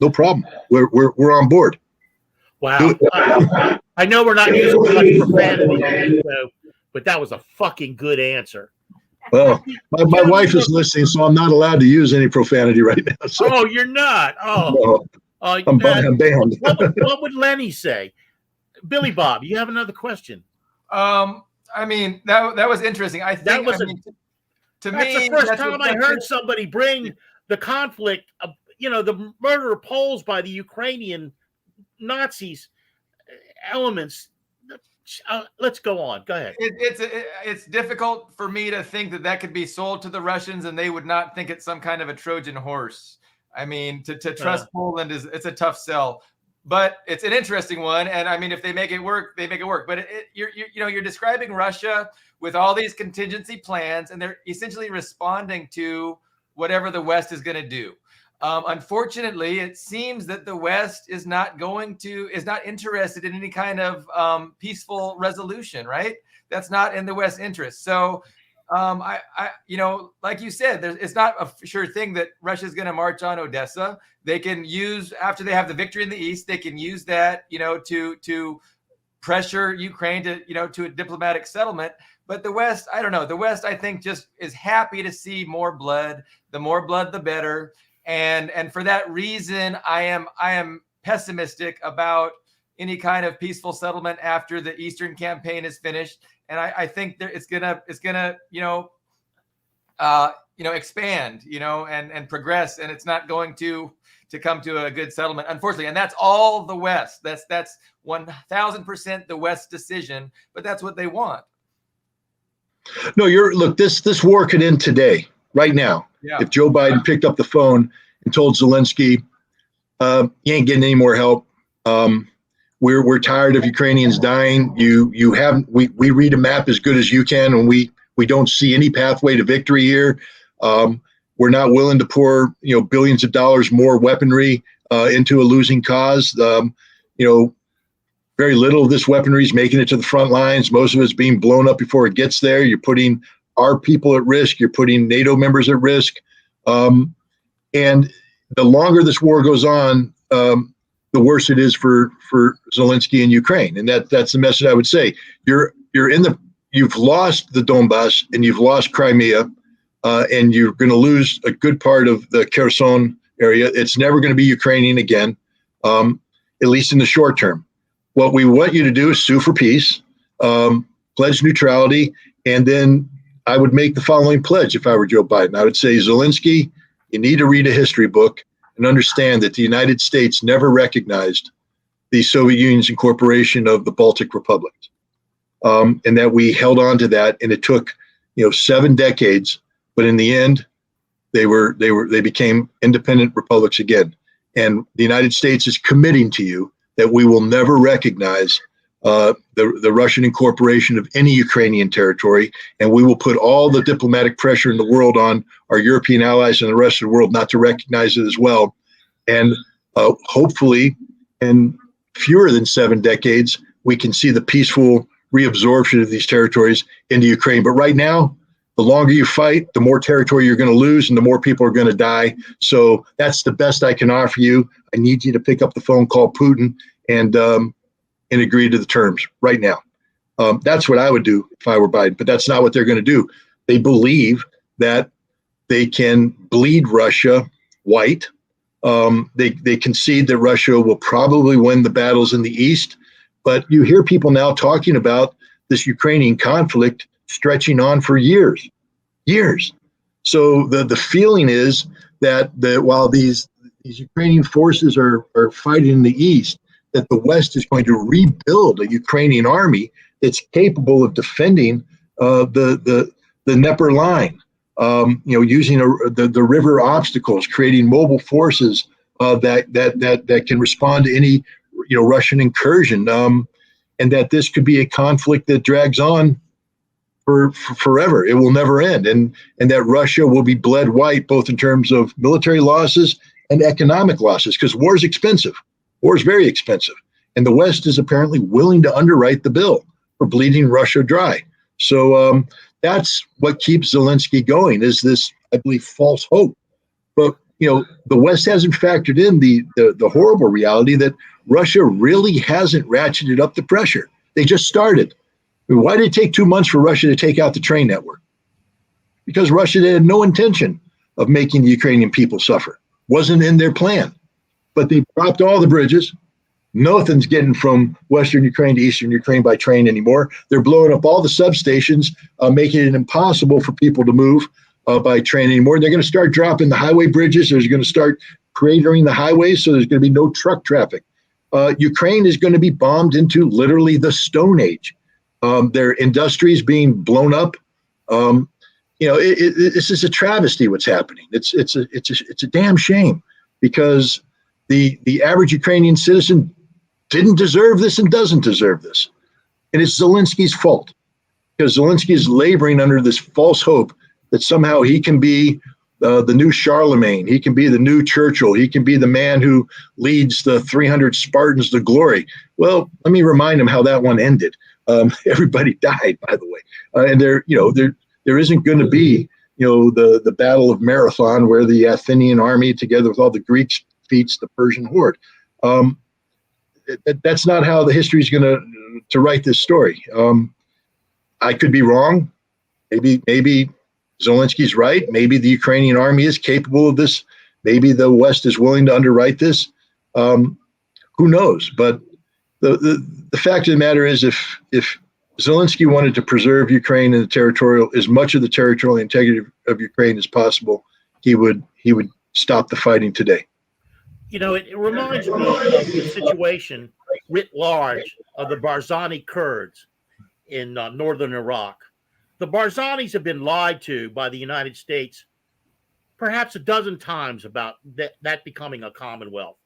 [SPEAKER 3] no problem, we're on board.
[SPEAKER 4] Wow. I know we're not using much profanity, but that was a fucking good answer.
[SPEAKER 3] Well, my wife is listening, so I'm not allowed to use any profanity right now. So.
[SPEAKER 4] Oh, you're not? Oh.
[SPEAKER 3] No, I'm banned.
[SPEAKER 4] What would Lenny say? Billy Bob, you have another question?
[SPEAKER 2] I mean, that was interesting. I think
[SPEAKER 4] that was
[SPEAKER 2] to
[SPEAKER 4] that's
[SPEAKER 2] me,
[SPEAKER 4] the first time I heard somebody bring the conflict of, the murder of Poles by the Ukrainian Nazis elements. Let's go on. Go ahead.
[SPEAKER 2] It's difficult for me to think that could be sold to the Russians and they would not think it's some kind of a Trojan horse. I mean, to trust Poland it's a tough sell, but it's an interesting one. And I mean, if they make it work, they make it work. But you're describing Russia with all these contingency plans, and they're essentially responding to whatever the West is going to do. Unfortunately, it seems that the West is not interested in any kind of peaceful resolution, right? That's not in the West's interest. So, like you said, it's not a sure thing that Russia is going to march on Odessa. They can use, after they have the victory in the East, they can use that, to pressure Ukraine to a diplomatic settlement. But the West, I don't know. The West, I think, just is happy to see more blood. The more blood, the better. And for that reason, I am pessimistic about any kind of peaceful settlement after the Eastern campaign is finished. And I think that it's gonna expand, and progress, and it's not going to come to a good settlement, unfortunately. And that's all the West. That's 1000% the West's decision, but that's what they want.
[SPEAKER 3] No, look, this war could end today, right now. Yeah. If Joe Biden picked up the phone and told Zelensky, you ain't getting any more help. we're tired of Ukrainians dying. We read a map as good as you can, and we don't see any pathway to victory here. We're not willing to pour billions of dollars more weaponry into a losing cause. Very little of this weaponry is making it to the front lines. Most of it's being blown up before it gets there. You're putting our people at risk. You're putting NATO members at risk. And the longer this war goes on, the worse it is for Zelensky and Ukraine. And that's the message I would say. You've lost the Donbass and you've lost Crimea, and you're going to lose a good part of the Kherson area. It's never going to be Ukrainian again, at least in the short term. What we want you to do is sue for peace, pledge neutrality, and then I would make the following pledge if I were Joe Biden. I would say, Zelensky, you need to read a history book and understand that the United States never recognized the Soviet Union's incorporation of the Baltic republics, and that we held on to that, and it took 7 decades, but in the end, they became independent republics again. And the United States is committing to you that we will never recognize the Russian incorporation of any Ukrainian territory, and we will put all the diplomatic pressure in the world on our European allies and the rest of the world not to recognize it as well. And hopefully, in fewer than 7 decades, we can see the peaceful reabsorption of these territories into Ukraine. But right now, the longer you fight, the more territory you're going to lose and the more people are going to die. So that's the best I can offer you. I need you to pick up the phone, call Putin, and agree to the terms right now. That's what I would do if I were Biden, but that's not what they're going to do. They believe that they can bleed Russia white. They concede that Russia will probably win the battles in the East, but you hear people now talking about this Ukrainian conflict stretching on for years. So the feeling is that while these Ukrainian forces are fighting in the East, that the West is going to rebuild a Ukrainian army that's capable of defending the Dnieper line, using the river obstacles, creating mobile forces that can respond to any Russian incursion, and that this could be a conflict that drags on for forever. It will never end, and that Russia will be bled white, both in terms of military losses and economic losses, because war is expensive. War is very expensive, and the West is apparently willing to underwrite the bill for bleeding Russia dry. So that's what keeps Zelensky going, is this, I believe, false hope. But the West hasn't factored in the horrible reality that Russia really hasn't ratcheted up the pressure. They just started. Why did it take 2 months for Russia to take out the train network? Because Russia had no intention of making the Ukrainian people suffer. Wasn't in their plan. But they dropped all the bridges. Nothing's getting from Western Ukraine to Eastern Ukraine by train anymore. They're blowing up all the substations, making it impossible for people to move by train anymore. They're going to start dropping the highway bridges. They're going to start cratering the highways, so there's going to be no truck traffic. Ukraine is going to be bombed into literally the Stone Age. Their industries being blown up. This is a travesty. What's happening? It's a damn shame, because the average Ukrainian citizen didn't deserve this and doesn't deserve this, and it's Zelensky's fault, because Zelensky is laboring under this false hope that somehow he can be the new Charlemagne, he can be the new Churchill, he can be the man who leads the 300 Spartans to glory. Well, let me remind him how that one ended. Everybody died, by the way, and there isn't going to be the Battle of Marathon, where the Athenian army, together with all the Greeks, defeats the Persian horde. That's not how the history is going to write this story. I could be wrong. Maybe Zelensky's right. Maybe the Ukrainian army is capable of this. Maybe the West is willing to underwrite this. Who knows? But the fact of the matter is, if Zelensky wanted to preserve Ukraine and as much of the territorial integrity of Ukraine as possible, he would stop the fighting today.
[SPEAKER 4] It reminds me of the situation writ large of the Barzani Kurds in northern Iraq. The Barzanis have been lied to by the United States perhaps a dozen times about that becoming a commonwealth.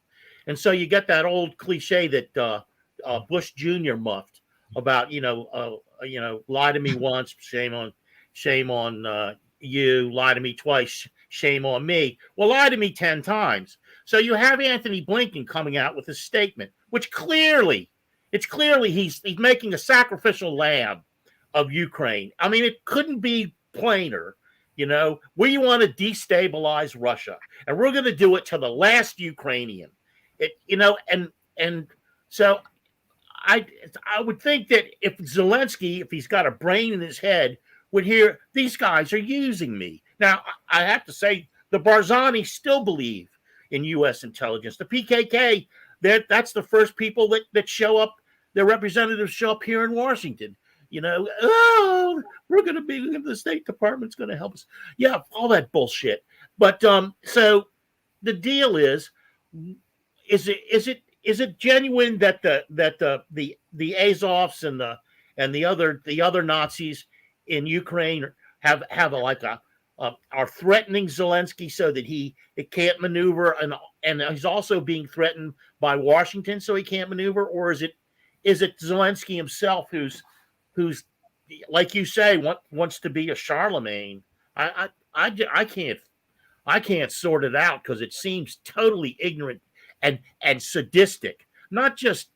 [SPEAKER 4] And so you get that old cliche that Bush Jr. muffed about lie to me once, shame on you, lie to me twice, shame on me. Well, lie to me 10 times. So you have Anthony Blinken coming out with a statement, which it's clearly he's making a sacrificial lamb of Ukraine. I mean, it couldn't be plainer. We want to destabilize Russia, and we're going to do it to the last Ukrainian. And so I would think that if Zelensky, if he's got a brain in his head, would hear these guys are using me. Now, I have to say the Barzani still believe in U.S. intelligence. The PKK, that's the first people that show up. Their representatives show up here in Washington. We're going to be, the State Department's going to help us. Yeah, all that bullshit. But so the deal is it genuine that the Azovs and the other Nazis in Ukraine have are threatening Zelensky so that it can't maneuver, and he's also being threatened by Washington so he can't maneuver? Or is it Zelensky himself who's like you say wants to be a Charlemagne? I can't sort it out, because it seems totally ignorant and sadistic. Not just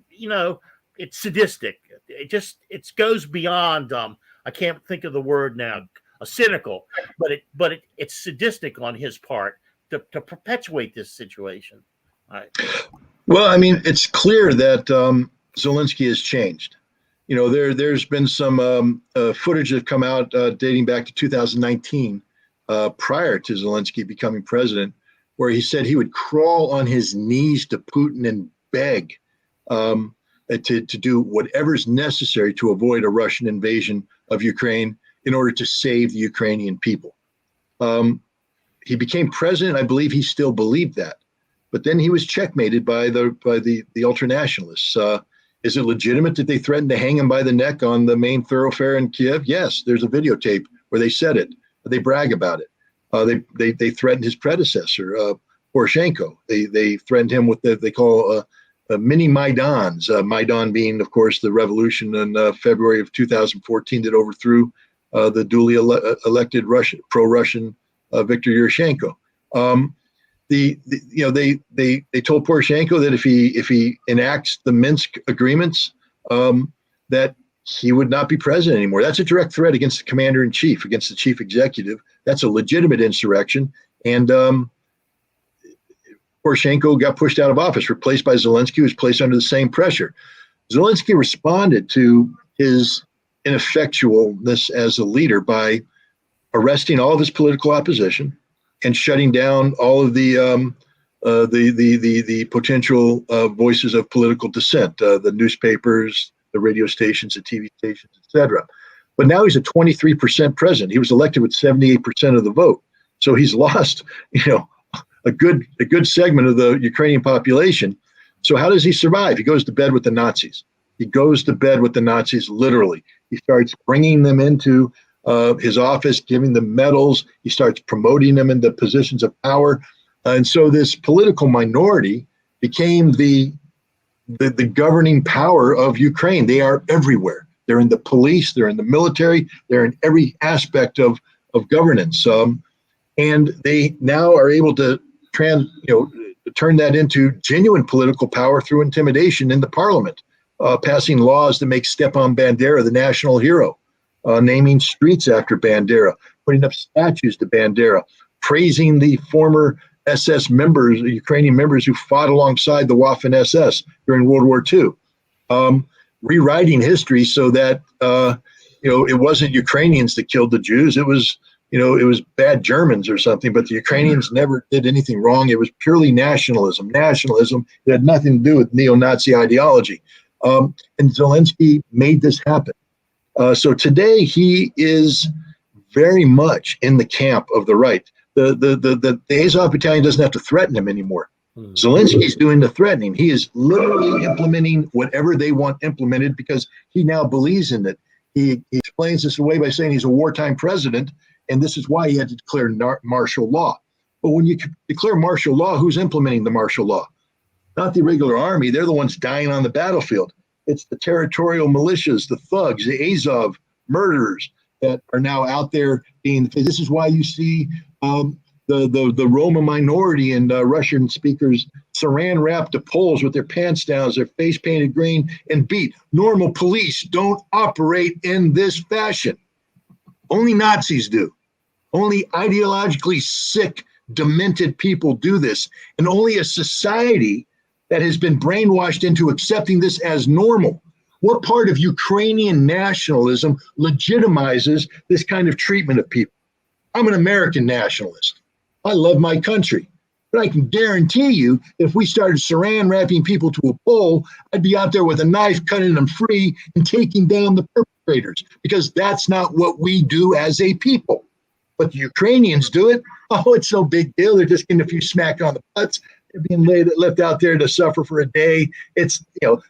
[SPEAKER 4] it's sadistic. It goes beyond I can't think of the word now, cynical, but it's sadistic on his part to perpetuate this situation. All right.
[SPEAKER 3] Well, I mean, it's clear that Zelensky has changed. There's been some footage that come out dating back to 2019, prior to Zelensky becoming president, where he said he would crawl on his knees to Putin and beg to do whatever's necessary to avoid a Russian invasion of Ukraine in order to save the Ukrainian people. He became president. I believe he still believed that, but then he was checkmated by the ultranationalists. Is it legitimate that they threatened to hang him by the neck on the main thoroughfare in Kiev? Yes, there's a videotape where they said it. They brag about it. They threatened his predecessor, Poroshenko. They threatened him with they call mini Maidans. Maidan being, of course, the revolution in February of 2014 that overthrew the duly elected pro-Russian Viktor Yushchenko. They told Poroshenko that if he enacts the Minsk agreements, that he would not be president anymore. That's a direct threat against the commander in chief, against the chief executive. That's a legitimate insurrection. And Poroshenko got pushed out of office, replaced by Zelensky, who was placed under the same pressure. Zelensky responded to his ineffectualness as a leader by arresting all of his political opposition and shutting down all of the potential voices of political dissent, the newspapers, the radio stations, the TV stations, etc. But now he's a 23% president. He was elected with 78% of the vote, so he's lost, a good segment of the Ukrainian population. So how does he survive? He goes to bed with the Nazis. He goes to bed with the Nazis, literally. He starts bringing them into his office, giving them medals. He starts promoting them into positions of power. And so this political minority became the governing power of Ukraine. They are everywhere. They're in the police, they're in the military, they're in every aspect of governance. And they now are able to turn that into genuine political power through intimidation in the parliament, passing laws that make Stepan Bandera the national hero, naming streets after Bandera, putting up statues to Bandera, praising the former SS members, Ukrainian members who fought alongside the Waffen SS during World War II, rewriting history so that it wasn't Ukrainians that killed the Jews. It was bad Germans or something, but the Ukrainians never did anything wrong. It was purely nationalism. Nationalism that had nothing to do with neo-Nazi ideology. And Zelensky made this happen. So today he is very much in the camp of the right. The Azov battalion doesn't have to threaten him anymore. Zelensky's doing the threatening. He is literally implementing whatever they want implemented because he now believes in it. He explains this away by saying he's a wartime president, and this is why he had to declare martial law. But when you declare martial law, who's implementing the martial law? not the regular army. They're the ones dying on the battlefield. It's the territorial militias, the thugs, the Azov murderers that are now out there being. This is why you see the Roma minority and Russian speakers saran wrap the Poles with their pants down, their face painted green, and beat. Normal police don't operate in this fashion. Only Nazis do. Only ideologically sick, demented people do this. And only a society that has been brainwashed into accepting this as normal. What part of Ukrainian nationalism legitimizes this kind of treatment of people? I'm an American nationalist. I love my country. But I can guarantee you, if we started saran wrapping people to a pole, I'd be out there with a knife cutting them free and taking down the perpetrators, because that's not what we do as a people. But the Ukrainians do it. Oh, it's no big deal. They're just getting a few smack on the butts. They're being left out there to suffer for a day. It's,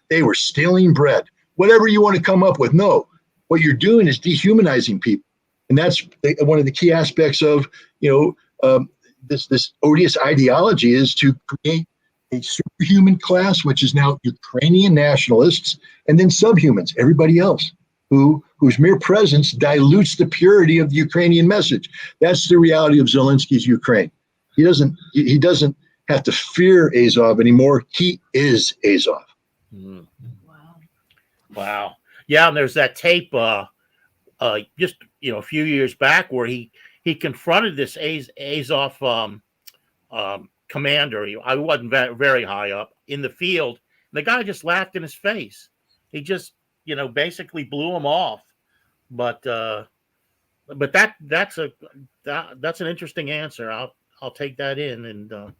[SPEAKER 3] they were stealing bread. Whatever you want to come up with. No, what you're doing is dehumanizing people. And that's one of the key aspects of, this odious ideology, is to create a superhuman class, which is now Ukrainian nationalists, and then subhumans, everybody else, whose mere presence dilutes the purity of the Ukrainian message. That's the reality of Zelensky's Ukraine. He doesn't have to fear Azov anymore. He is Azov.
[SPEAKER 4] Mm. Wow. Yeah, and there's that tape just a few years back where he confronted this Azov commander. I wasn't very high up in the field. And the guy just laughed in his face. He just basically blew him off. But that's an interesting answer. I'll take that in and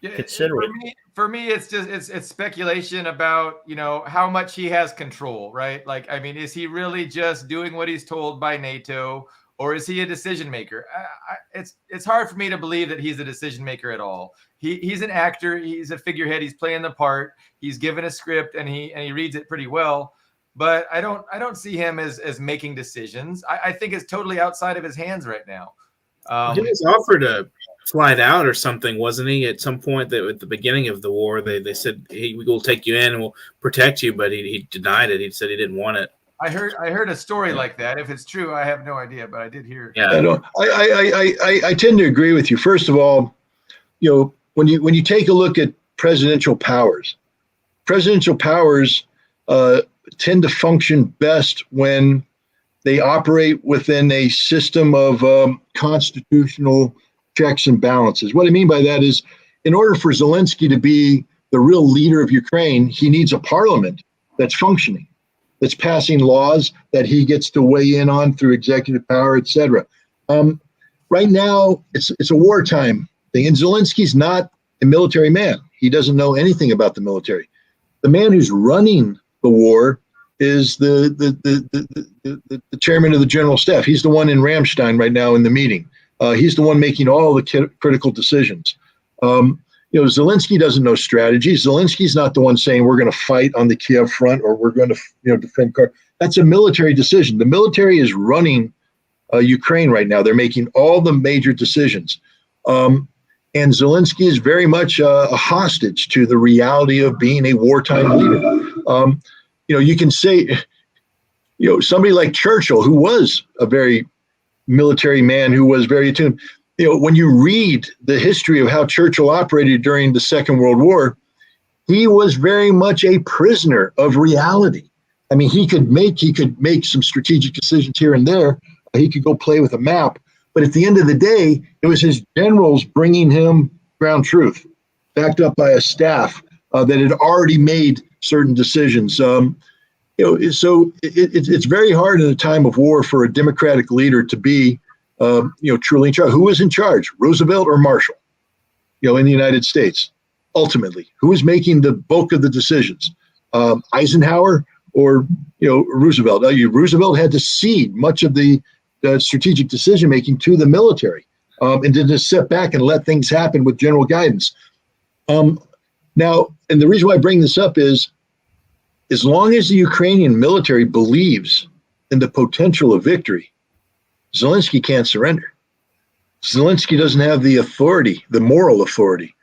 [SPEAKER 4] consider it.
[SPEAKER 2] For me, it's just it's speculation about how much he has control, right? Like, I mean, is he really just doing what he's told by NATO, or is he a decision maker? It's hard for me to believe that he's a decision maker at all. He's an actor. He's a figurehead. He's playing the part. He's given a script, and he reads it pretty well. But I don't see him as making decisions. I think it's totally outside of his hands right now.
[SPEAKER 1] He was offered to fly out or something, wasn't he? At some point, that at the beginning of the war, they said, "Hey, we will take you in and we'll protect you," but he denied it. He said he didn't want it.
[SPEAKER 2] I heard a story like that. If it's true, I have no idea, but I did hear.
[SPEAKER 1] Yeah,
[SPEAKER 3] I tend to agree with you. First of all, when you take a look at presidential powers tend to function best when they operate within a system of constitutional checks and balances. What I mean by that is, in order for Zelensky to be the real leader of Ukraine, he needs a parliament that's functioning, that's passing laws that he gets to weigh in on through executive power, etc. Right now, it's a wartime thing, and Zelensky's not a military man. He doesn't know anything about the military. The man who's running the war is the chairman of the general staff. He's the one in Ramstein right now in the meeting. He's the one making all the critical decisions. Zelensky doesn't know strategy. Zelensky's not the one saying we're going to fight on the Kiev front or we're going to defend Kharkiv. That's a military decision. The military is running Ukraine right now. They're making all the major decisions. And Zelensky is very much a hostage to the reality of being a wartime leader. You can say, somebody like Churchill, who was a very military man, who was very attuned. When you read the history of how Churchill operated during the Second World War, he was very much a prisoner of reality. I mean, he could make some strategic decisions here and there. He could go play with a map. But at the end of the day, it was his generals bringing him ground truth, backed up by a staff that had already made certain decisions. So it's very hard in a time of war for a democratic leader to be, truly in charge. Who was in charge, Roosevelt or Marshall? In the United States, ultimately, who was making the bulk of the decisions, Eisenhower or Roosevelt? Roosevelt had to cede much of the strategic decision making to the military, and to just sit back and let things happen with general guidance. Now, and the reason why I bring this up is, as long as the Ukrainian military believes in the potential of victory, Zelensky can't surrender. Zelensky doesn't have the authority, the moral authority.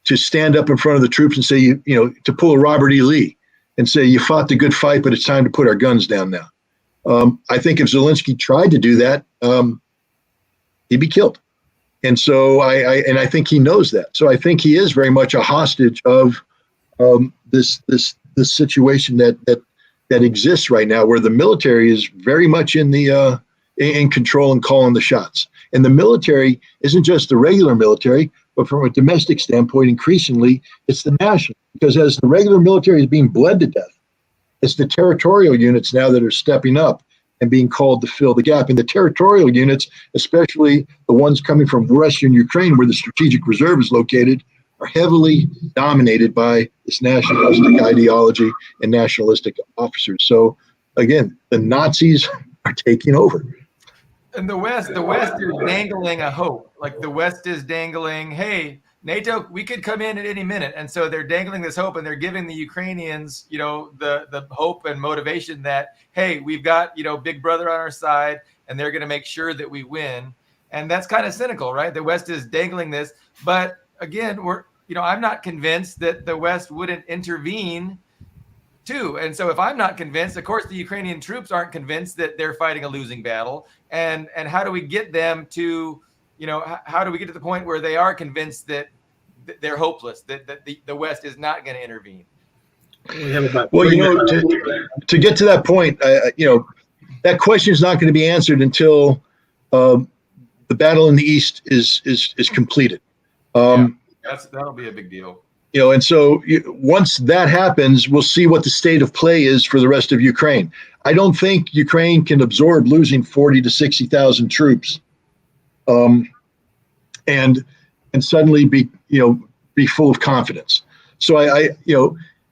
[SPEAKER 3] to stand up in front of the troops and say, to pull a Robert E. Lee and say, you fought the good fight, but it's time to put our guns down now. I think if Zelensky tried to do that, he'd be killed. And so I think he knows that. So I think he is very much a hostage of this situation that exists right now, where the military is very much in control and calling the shots. And the military isn't just the regular military, but from a domestic standpoint, increasingly, it's the national. Because as the regular military is being bled to death, it's the territorial units now that are stepping up and being called to fill the gap. And the territorial units, especially the ones coming from Western Ukraine, where the strategic reserve is located, are heavily dominated by this nationalistic ideology and nationalistic officers. So again, the Nazis are taking over.
[SPEAKER 2] And the West is dangling a hope. Like the West is dangling, hey, NATO, we could come in at any minute. And so they're dangling this hope, and they're giving the Ukrainians, the hope and motivation that, hey, we've got, Big Brother on our side, and they're going to make sure that we win. And that's kind of cynical, right? The West is dangling this. But again, I'm not convinced that the West wouldn't intervene too. And so if I'm not convinced, of course, the Ukrainian troops aren't convinced that they're fighting a losing battle. And how do we get them to, how do we get to the point where they are convinced that they're hopeless, that the West is not going to intervene?
[SPEAKER 3] Well, to get to that point, that question is not going to be answered until the battle in the East is completed.
[SPEAKER 2] That'll be a big deal.
[SPEAKER 3] And so once that happens, we'll see what the state of play is for the rest of Ukraine. I don't think Ukraine can absorb losing 40 to 60,000 troops, and suddenly be full of confidence. So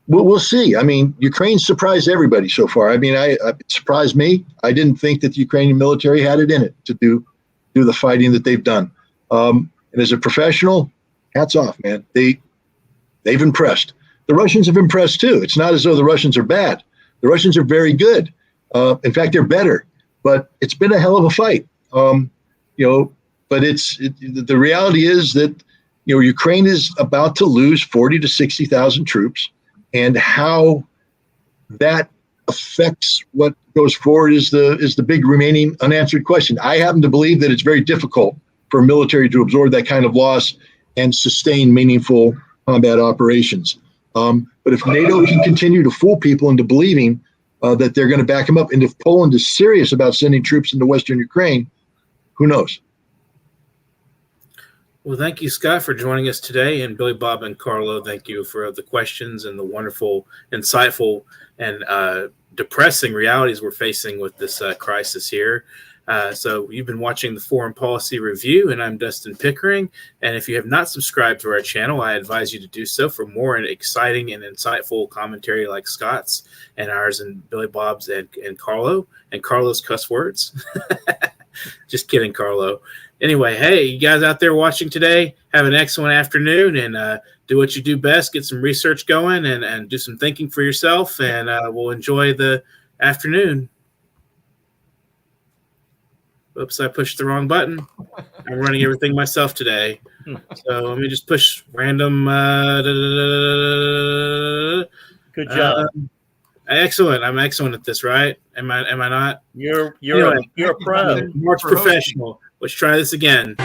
[SPEAKER 3] we'll see. I mean, Ukraine surprised everybody so far. I mean, it surprised me. I didn't think that the Ukrainian military had it in it to do the fighting that they've done. And as a professional, hats off, man. They've impressed. The Russians have impressed too. It's not as though the Russians are bad. The Russians are very good. In fact, they're better. But it's been a hell of a fight. But the reality is that Ukraine is about to lose 40 to 60,000 troops, and how that affects what goes forward is the big remaining unanswered question. I happen to believe that it's very difficult for a military to absorb that kind of loss and sustain meaningful combat operations. But if NATO can continue to fool people into believing that they're going to back them up, and if Poland is serious about sending troops into Western Ukraine, who knows?
[SPEAKER 1] Well, thank you, Scott, for joining us today. And Billy Bob and Carlo, thank you for the questions and the wonderful, insightful, and depressing realities we're facing with this crisis here. So you've been watching the Foreign Policy Review, and I'm Dustin Pickering. And if you have not subscribed to our channel, I advise you to do so for more exciting and insightful commentary like Scott's and ours and Billy Bob's and Carlo and Carlo's cuss words. Just kidding, Carlo. Anyway, hey, you guys out there watching today, have an excellent afternoon, and do what you do best. Get some research going and do some thinking for yourself, and we'll enjoy the afternoon. Oops, I pushed the wrong button. I'm running everything myself today. So let me just push random.
[SPEAKER 4] Good job.
[SPEAKER 1] Excellent. I'm excellent at this, right? Am I not?
[SPEAKER 4] You're a pro.
[SPEAKER 1] Mark's professional. Let's try this again.